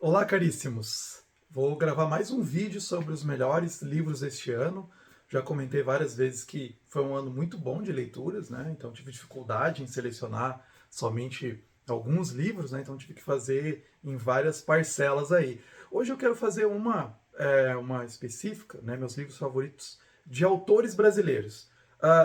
Olá, caríssimos! Vou gravar mais um vídeo sobre os melhores livros deste ano. Já comentei várias vezes que foi um ano muito bom de leituras, né? Então tive dificuldade em selecionar somente alguns livros, né? Então tive que fazer em várias parcelas aí. Hoje eu quero fazer uma específica, né? Meus livros favoritos de autores brasileiros.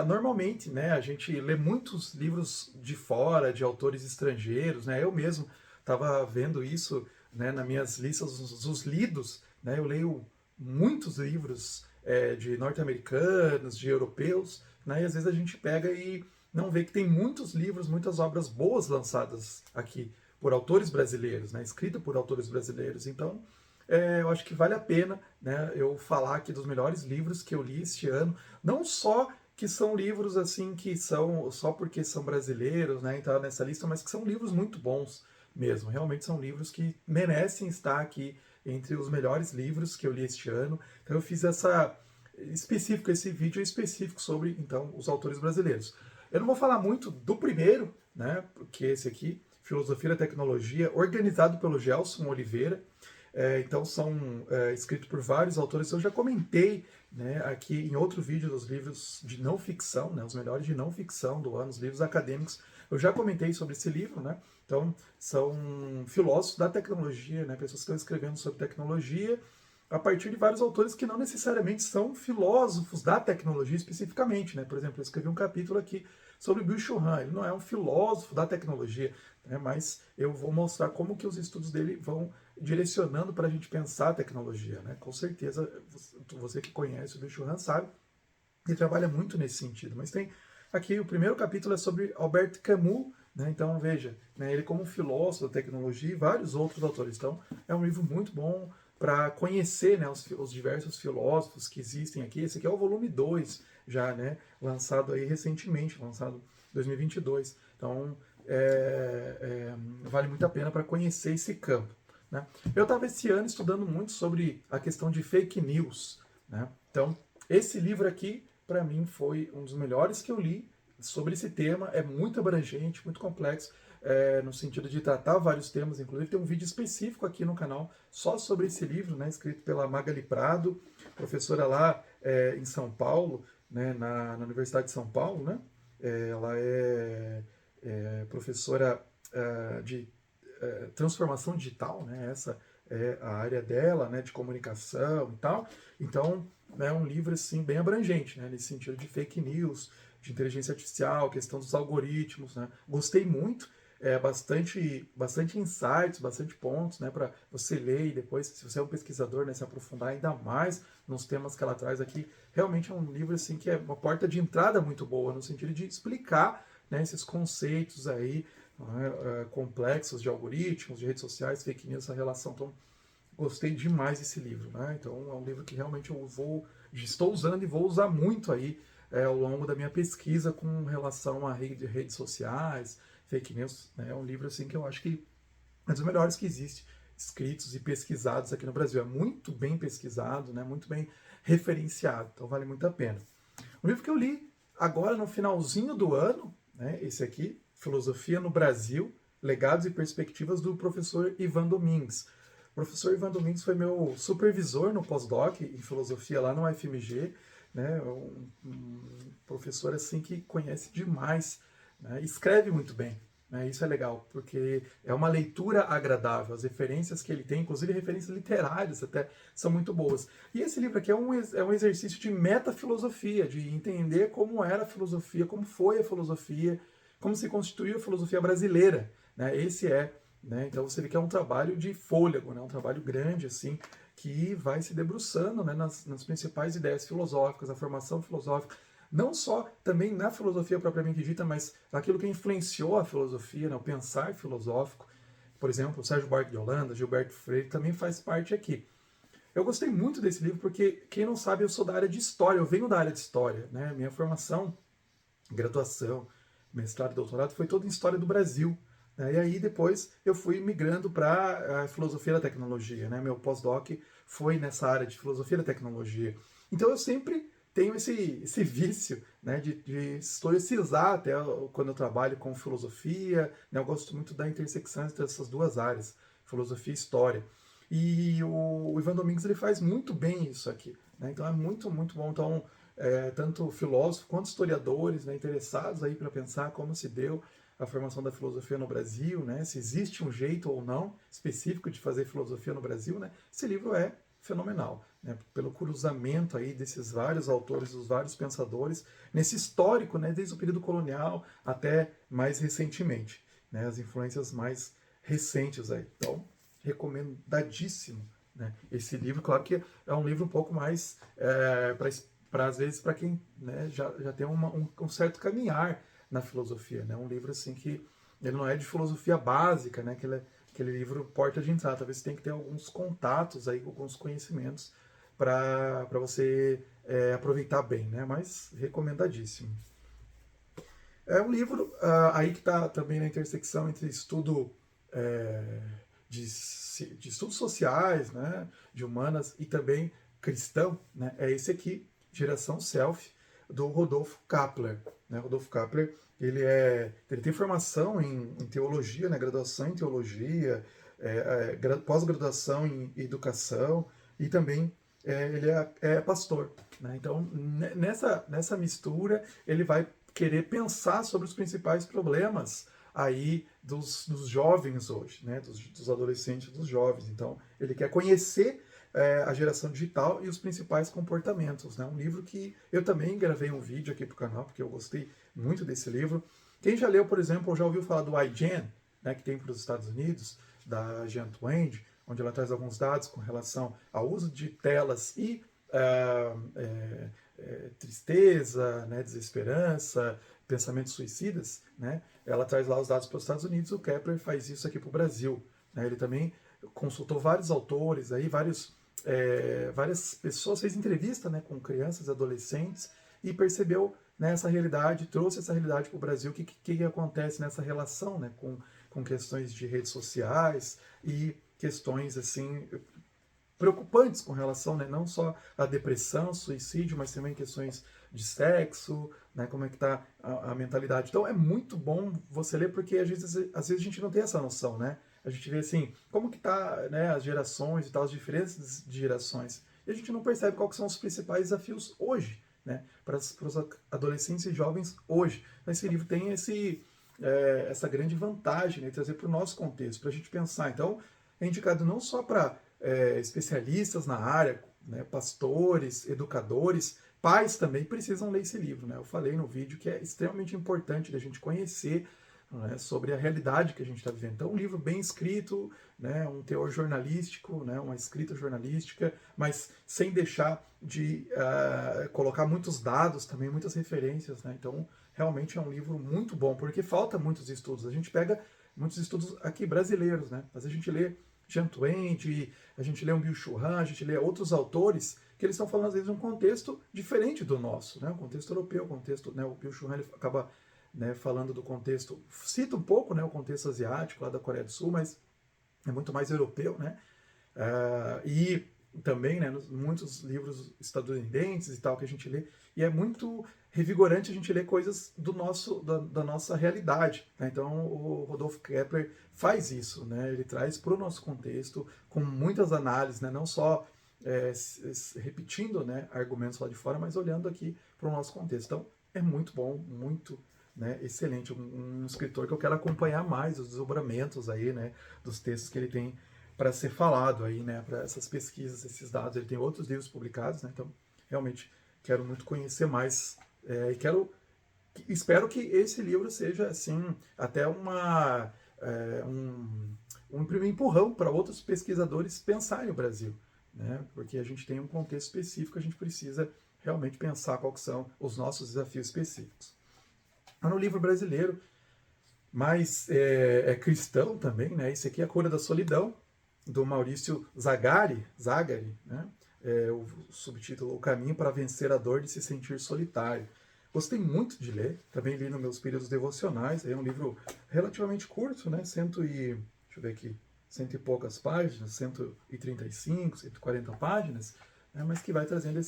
Normalmente, né, a gente lê muitos livros de fora, de autores estrangeiros, né? Eu mesmo estava vendo isso, né, nas minhas listas dos lidos, né, eu leio muitos livros de norte-americanos, de europeus, né, e às vezes a gente pega e não vê que tem muitos livros, muitas obras boas lançadas aqui por autores brasileiros, né, escritas por autores brasileiros. Então, eu acho que vale a pena, né, eu falar aqui dos melhores livros que eu li este ano, não só que são livros assim que são só porque são brasileiros, né, então nessa lista, mas que são livros muito bons mesmo. Realmente são livros que merecem estar aqui entre os melhores livros que eu li este ano. Então eu fiz esse vídeo específico sobre então os autores brasileiros. Eu não vou falar muito do primeiro, né? Porque esse aqui, Filosofia da Tecnologia, organizado pelo Gelson Oliveira. Então são escritos por vários autores. Eu já comentei, né, aqui em outro vídeo dos livros de não ficção, né, os melhores de não ficção do ano, os livros acadêmicos. Eu já comentei sobre esse livro, né? Então são filósofos da tecnologia, né, pessoas que estão escrevendo sobre tecnologia a partir de vários autores que não necessariamente são filósofos da tecnologia especificamente, né? Por exemplo, eu escrevi um capítulo aqui sobre Bill Churran. Ele não é um filósofo da tecnologia, né? Mas eu vou mostrar como que os estudos dele vão direcionando para a gente pensar a tecnologia, né? Com certeza, você que conhece o Bill Churran sabe, ele trabalha muito nesse sentido. Mas tem aqui o primeiro capítulo é sobre Albert Camus, né? Então veja, né, ele como filósofo da tecnologia e vários outros autores. Então é um livro muito bom para conhecer, né, os diversos filósofos que existem aqui. Esse aqui é o volume 2 já, né, lançado aí recentemente, lançado em 2022. Então vale muito a pena para conhecer esse campo. Né? Eu estava esse ano estudando muito sobre a questão de fake news. Né? Então, esse livro aqui, para mim, foi um dos melhores que eu li sobre esse tema. É muito abrangente, muito complexo, no sentido de tratar vários temas. Inclusive, tem um vídeo específico aqui no canal só sobre esse livro, né, escrito pela Magali Prado, professora lá em São Paulo, né, na Universidade de São Paulo. Né? Ela é professora de transformação digital, né? Essa é a área dela, né? De comunicação e tal. Então, é um livro assim bem abrangente, né? Nesse sentido de fake news, de inteligência artificial, questão dos algoritmos, né? Gostei muito. Bastante insights, bastante pontos, né, para você ler e depois, se você é um pesquisador, né, se aprofundar ainda mais nos temas que ela traz aqui. Realmente é um livro assim que é uma porta de entrada muito boa no sentido de explicar, né, esses conceitos aí, né, complexos de algoritmos, de redes sociais, fake news, essa relação. Então, gostei demais desse livro. Né? Então, é um livro que realmente estou usando e vou usar muito aí ao longo da minha pesquisa com relação a redes sociais, fake news. Né? É um livro assim que eu acho que é dos melhores que existe, escritos e pesquisados aqui no Brasil. É muito bem pesquisado, né? Muito bem referenciado. Então, vale muito a pena. Um livro que eu li agora no finalzinho do ano, né, esse aqui, Filosofia no Brasil, Legados e Perspectivas, do professor Ivan Domingues. O professor Ivan Domingues foi meu supervisor no pós-doc em filosofia lá no UFMG, né, um professor assim que conhece demais, né, escreve muito bem. Né, isso é legal, porque é uma leitura agradável. As referências que ele tem, inclusive referências literárias até, são muito boas. E esse livro aqui é um exercício de metafilosofia, de entender como era a filosofia, como foi a filosofia, como se constituiu a filosofia brasileira. Né? Esse é, né? Então você vê que é um trabalho de fôlego, né? Um trabalho grande, assim, que vai se debruçando, né, nas principais ideias filosóficas, a formação filosófica, não só também na filosofia propriamente dita, mas aquilo que influenciou a filosofia, né, o pensar filosófico. Por exemplo, o Sérgio Buarque de Holanda, Gilberto Freire, também faz parte aqui. Eu gostei muito desse livro porque, quem não sabe, eu sou da área de história, eu venho da área de história. Né? Minha formação, graduação, mestrado e doutorado foi toda em história do Brasil. Né? E aí depois eu fui migrando para a filosofia da tecnologia. Né? Meu pós-doc foi nessa área de filosofia da tecnologia. Então eu sempre tenho esse vício, né, de historicizar até quando eu trabalho com filosofia. Né? Eu gosto muito da intersecção entre essas duas áreas, filosofia e história. E o Ivan Domingues ele faz muito bem isso aqui, né? Então é muito, muito bom. Então, tanto filósofos quanto historiadores, né, interessados aí para pensar como se deu a formação da filosofia no Brasil, né? Se existe um jeito ou não específico de fazer filosofia no Brasil, né? Esse livro é fenomenal, né? Pelo cruzamento aí desses vários autores, dos vários pensadores, nesse histórico, né? Desde o período colonial até mais recentemente, né? As influências mais recentes aí. Então, recomendadíssimo, né? Esse livro, claro que é um livro um pouco mais para às vezes para quem, né, já tem um certo caminhar na filosofia, né? Um livro assim que ele não é de filosofia básica, né? Aquele livro porta de entrada. Talvez você tenha que ter alguns contatos aí, alguns conhecimentos para você aproveitar bem, né? Mas recomendadíssimo. É um livro aí que está também na intersecção entre estudo é, de estudos sociais, né, de humanas e também cristão, né, é esse aqui, Geração Self, do Rodolfo Kapler. Né? Rodolfo Kapler, ele tem formação em teologia, né, graduação em teologia, pós-graduação em educação e também ele é pastor. Né? Então, nessa mistura, ele vai querer pensar sobre os principais problemas aí dos jovens hoje, né? Dos adolescentes, dos jovens. Então, ele quer conhecer a geração digital e os principais comportamentos. Né? Um livro que eu também gravei um vídeo aqui para o canal, porque eu gostei muito desse livro. Quem já leu, por exemplo, ou já ouviu falar do iGen, né, que tem para os Estados Unidos, da Jean Twenge, onde ela traz alguns dados com relação ao uso de telas e tristeza, né, desesperança, pensamentos suicidas, né, ela traz lá os dados para os Estados Unidos, o Kepler faz isso aqui para o Brasil. Né, ele também consultou vários autores, aí, várias pessoas, fez entrevista, né, com crianças e adolescentes e percebeu, né, essa realidade, trouxe essa realidade para o Brasil, o que acontece nessa relação, né, com questões de redes sociais e questões assim preocupantes com relação, né, não só à depressão, suicídio, mas também questões de sexo, né, como é que está a mentalidade. Então é muito bom você ler, porque às vezes a gente não tem essa noção, né? A gente vê assim, como que tá, né, as gerações e tal, as diferenças de gerações. E a gente não percebe quais são os principais desafios hoje, né, para os adolescentes e jovens hoje. Então, esse livro tem essa grande vantagem, né, de trazer para o nosso contexto, para a gente pensar. Então, é indicado não só para especialistas na área, né, pastores, educadores, pais também precisam ler esse livro. Né? Eu falei no vídeo que é extremamente importante a gente conhecer, né, sobre a realidade que a gente está vivendo. Então, um livro bem escrito, né, um teor jornalístico, né, uma escrita jornalística, mas sem deixar de colocar muitos dados também, muitas referências. Né? Então, realmente é um livro muito bom, porque falta muitos estudos. A gente pega muitos estudos aqui brasileiros, né? Mas a gente lê Jean Twenge, a gente lê um Byung-Chul Han, a gente lê outros autores que eles estão falando às vezes de um contexto diferente do nosso, né? Um contexto europeu, um contexto, né? O Byung-Chul Han ele acaba, né, falando do contexto, cita um pouco, né, o contexto asiático lá da Coreia do Sul, mas é muito mais europeu, né? E também, né, muitos livros estadunidenses e tal que a gente lê, e é muito revigorante a gente ler coisas da nossa realidade. Né? Então o Rodolfo Kepler faz isso, né? Ele traz para o nosso contexto com muitas análises, né? Não só repetindo, né, argumentos lá de fora, mas olhando aqui para o nosso contexto. Então é muito bom, muito, né, excelente, um escritor que eu quero acompanhar mais os desdobramentos aí, né, dos textos que ele tem para ser falado aí, né, para essas pesquisas, esses dados. Ele tem outros livros publicados, né, então realmente quero muito conhecer mais e espero que esse livro seja assim até um primeiro empurrão para outros pesquisadores pensarem no Brasil, né, porque a gente tem um contexto específico, a gente precisa realmente pensar quais são os nossos desafios específicos. No livro brasileiro, mas é cristão também, né? Esse aqui é A Cura da Solidão, do Maurício Zagari, né? O subtítulo O Caminho para Vencer a Dor de Se Sentir Solitário. Gostei muito de ler, também li nos meus períodos devocionais, é um livro relativamente curto, né? Deixa eu ver aqui, cento e poucas páginas, 135, 140 páginas, né? Mas que vai trazendo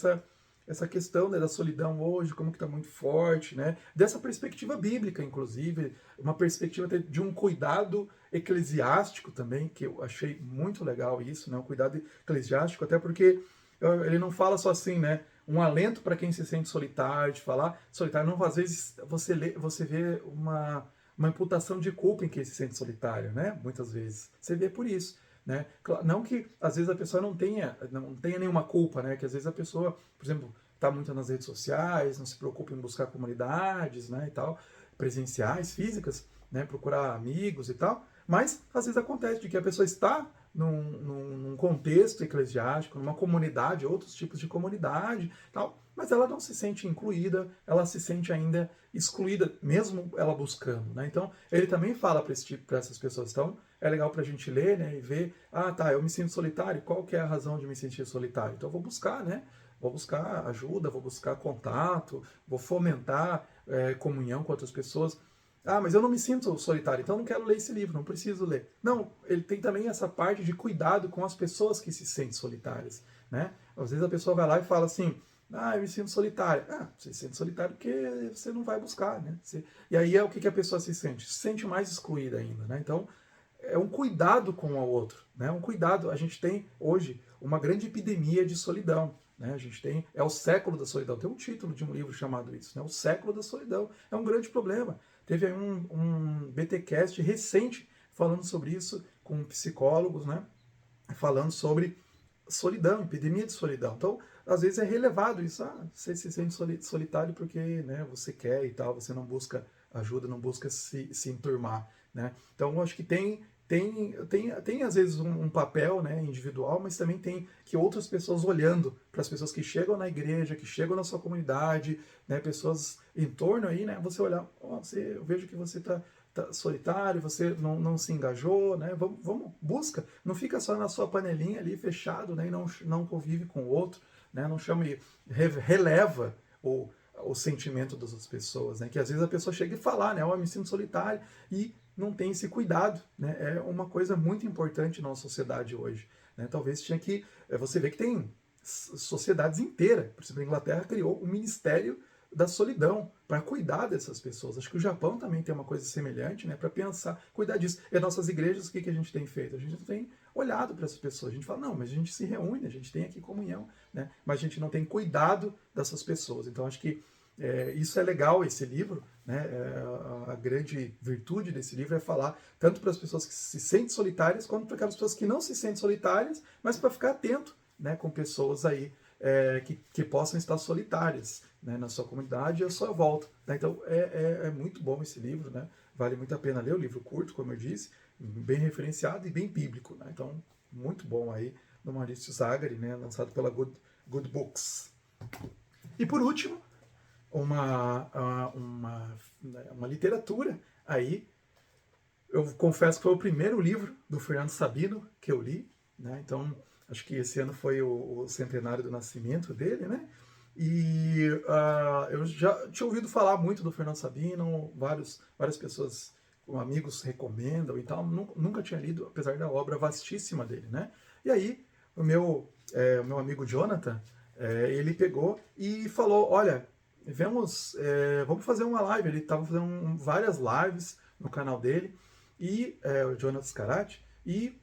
essa questão, né, da solidão hoje, como que está muito forte, né? Dessa perspectiva bíblica, inclusive, uma perspectiva de um cuidado eclesiástico também, que eu achei muito legal isso, né? Um cuidado eclesiástico, até porque ele não fala só assim, né? Um alento para quem se sente solitário, de falar solitário. Não, às vezes você vê uma imputação de culpa em quem se sente solitário, né? Muitas vezes. Você vê por isso. Né? Não que às vezes a pessoa não tenha nenhuma culpa, né? Que às vezes a pessoa, por exemplo, está muito nas redes sociais, não se preocupa em buscar comunidades, né, e tal, presenciais, físicas, né, procurar amigos e tal, mas às vezes acontece de que a pessoa está num contexto eclesiástico, numa comunidade, outros tipos de comunidade, tal, mas ela não se sente incluída, ela se sente ainda excluída, mesmo ela buscando, né? Então, ele também fala para essas pessoas. Então, é legal para a gente ler, né, e ver, tá, eu me sinto solitário, qual que é a razão de me sentir solitário? Então, eu vou buscar, né? Vou buscar ajuda, vou buscar contato, vou fomentar comunhão com outras pessoas. Mas eu não me sinto solitário, então eu não quero ler esse livro, não preciso ler. Não, ele tem também essa parte de cuidado com as pessoas que se sentem solitárias, né? Às vezes a pessoa vai lá e fala assim, eu me sinto solitário. Você se sente solitário porque você não vai buscar, né? E aí é o que a pessoa se sente? Se sente mais excluída ainda, né? Então, é um cuidado com o outro, né? Um cuidado. A gente tem hoje uma grande epidemia de solidão, né? A gente tem o século da solidão. Tem um título de um livro chamado isso, né? O século da solidão. É um grande problema. Teve aí um BTcast recente falando sobre isso com psicólogos, né? Falando sobre solidão, epidemia de solidão. Então, às vezes é relevado isso. Você se sente solitário porque, né, você quer e tal, você não busca ajuda, não busca se enturmar, né? Então, eu acho que tem às vezes um papel, né, individual, mas também tem que outras pessoas olhando para as pessoas que chegam na igreja, que chegam na sua comunidade, né, pessoas em torno aí, né, você olhar, eu vejo que você está solitário, você não se engajou, né? Vamos, busca, não fica só na sua panelinha ali fechado, né? E não convive com o outro, né? Não chame, releva o sentimento das outras pessoas, né? Que às vezes a pessoa chega e fala, né? Eu me sinto solitário e não tem esse cuidado, né? É uma coisa muito importante na nossa sociedade hoje, né? Talvez tinha que, você vê que tem sociedades inteiras, por exemplo, a Inglaterra criou um ministério da solidão, para cuidar dessas pessoas. Acho que o Japão também tem uma coisa semelhante, né, para pensar, cuidar disso. E as nossas igrejas, o que a gente tem feito? A gente não tem olhado para essas pessoas. A gente fala, não, mas a gente se reúne, a gente tem aqui comunhão, né, mas a gente não tem cuidado dessas pessoas. Então, acho que isso é legal, esse livro, né, a grande virtude desse livro é falar tanto para as pessoas que se sentem solitárias, quanto para aquelas pessoas que não se sentem solitárias, mas para ficar atento, né, com pessoas aí que possam estar solitárias, né, na sua comunidade e à sua volta. Né? Então é muito bom esse livro, né? Vale muito a pena ler, o livro curto, como eu disse, bem referenciado e bem bíblico. Né? Então, muito bom aí, do Maurício Zagari, né, lançado pela Good Books. E por último, uma literatura aí, eu confesso que foi o primeiro livro do Fernando Sabino que eu li, né? Então, acho que esse ano foi o centenário do nascimento dele, né? E eu já tinha ouvido falar muito do Fernando Sabino, várias pessoas, amigos recomendam e tal, nunca tinha lido, apesar da obra vastíssima dele, né? E aí, o meu amigo Jonathan, ele pegou e falou, olha, vamos fazer uma live. Ele estava fazendo várias lives no canal dele, e o Jonathan Scarati, e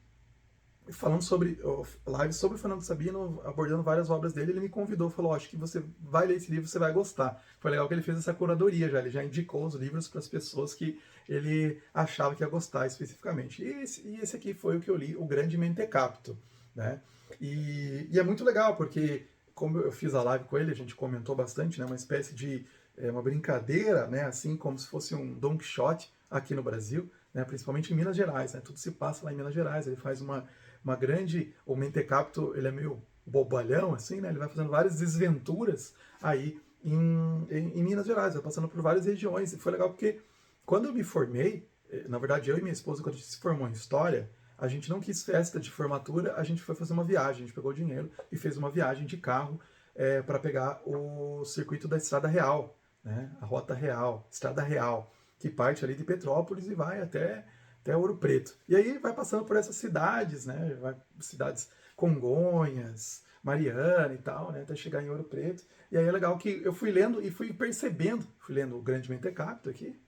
falando sobre lives sobre o Fernando Sabino, abordando várias obras dele. Ele me convidou, falou, acho que você vai ler esse livro, você vai gostar. Foi legal que ele fez essa curadoria já, ele já indicou os livros para as pessoas que ele achava que ia gostar especificamente. E esse aqui foi o que eu li, O Grande Mentecapto, né? E é muito legal, porque como eu fiz a live com ele, a gente comentou bastante, né, uma espécie de uma brincadeira, né, assim como se fosse um Don Quixote aqui no Brasil, né, principalmente em Minas Gerais, né, tudo se passa lá em Minas Gerais. Ele faz uma grande, o Mentecapto, ele é meio bobalhão, assim, né, ele vai fazendo várias desventuras aí em Minas Gerais, vai passando por várias regiões. E foi legal porque quando eu me formei, na verdade eu e minha esposa, quando a gente se formou em História, a gente não quis festa de formatura, a gente foi fazer uma viagem, a gente pegou dinheiro e fez uma viagem de carro para pegar o circuito da Estrada Real, né? A Rota Real, Estrada Real, que parte ali de Petrópolis e vai até Ouro Preto. E aí vai passando por essas cidades, né? Cidades Congonhas, Mariana e tal, né, até chegar em Ouro Preto. E aí é legal que eu fui lendo e fui percebendo, fui lendo o Grande Mentecapto aqui,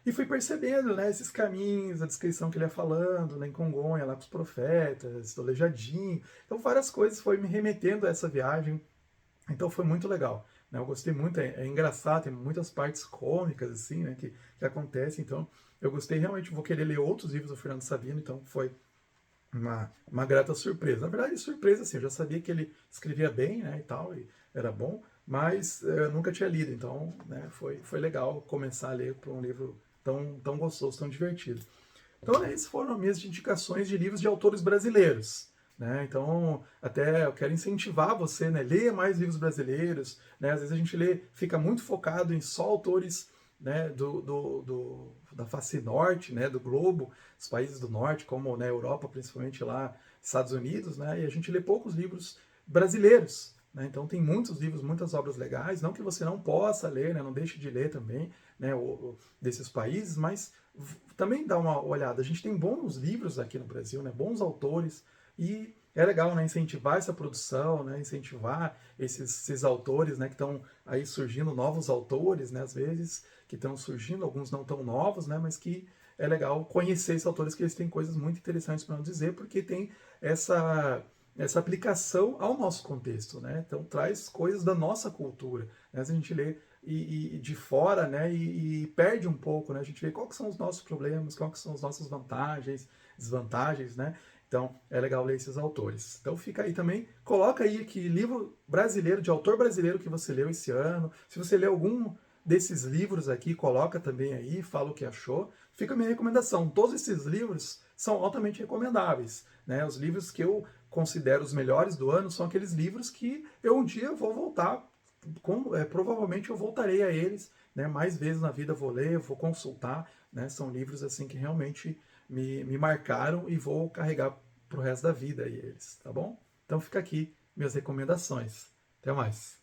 e fui percebendo, né, esses caminhos, a descrição que ele ia falando, né, em Congonha, lá com os profetas, do Aleijadinho. Então várias coisas foi me remetendo a essa viagem. Então foi muito legal. Né? Eu gostei muito, é engraçado, tem muitas partes cômicas assim, né, que acontecem. Então eu gostei realmente, vou querer ler outros livros do Fernando Sabino, então foi uma grata surpresa. Na verdade, surpresa assim, eu já sabia que ele escrevia bem, né, e tal, e era bom, mas eu nunca tinha lido, então, né, foi legal começar a ler por um livro tão gostoso, tão divertido. Então, né, essas foram as minhas indicações de livros de autores brasileiros. Né? Então, até eu quero incentivar você, né? Leia mais livros brasileiros. Né? Às vezes a gente lê, fica muito focado em só autores, né, da face norte, né, do globo, os países do norte, como, né, Europa, principalmente lá, Estados Unidos, né, e a gente lê poucos livros brasileiros. Né? Então tem muitos livros, muitas obras legais, não que você não possa ler, né, não deixe de ler também, né, desses países, mas também dá uma olhada. A gente tem bons livros aqui no Brasil, né, bons autores, e é legal, né, incentivar essa produção, né, incentivar esses autores, né, que estão aí surgindo, novos autores, né, às vezes, que estão surgindo, alguns não tão novos, né, mas que é legal conhecer esses autores, que eles têm coisas muito interessantes para nos dizer, porque tem essa aplicação ao nosso contexto, né? Então traz coisas da nossa cultura, né? A gente lê e de fora, né? E perde um pouco, né? A gente vê quais são os nossos problemas, quais são as nossas vantagens, desvantagens, né? Então é legal ler esses autores. Então fica aí também, coloca aí que livro brasileiro, de autor brasileiro que você leu esse ano. Se você leu algum desses livros aqui, coloca também aí, fala o que achou. Fica a minha recomendação. Todos esses livros são altamente recomendáveis. Né? Os livros que eu considero os melhores do ano são aqueles livros que eu um dia vou voltar, provavelmente eu voltarei a eles, né? Mais vezes na vida vou ler, vou consultar. Né? São livros assim que realmente me marcaram e vou carregar pro resto da vida aí eles, tá bom? Então fica aqui minhas recomendações. Até mais.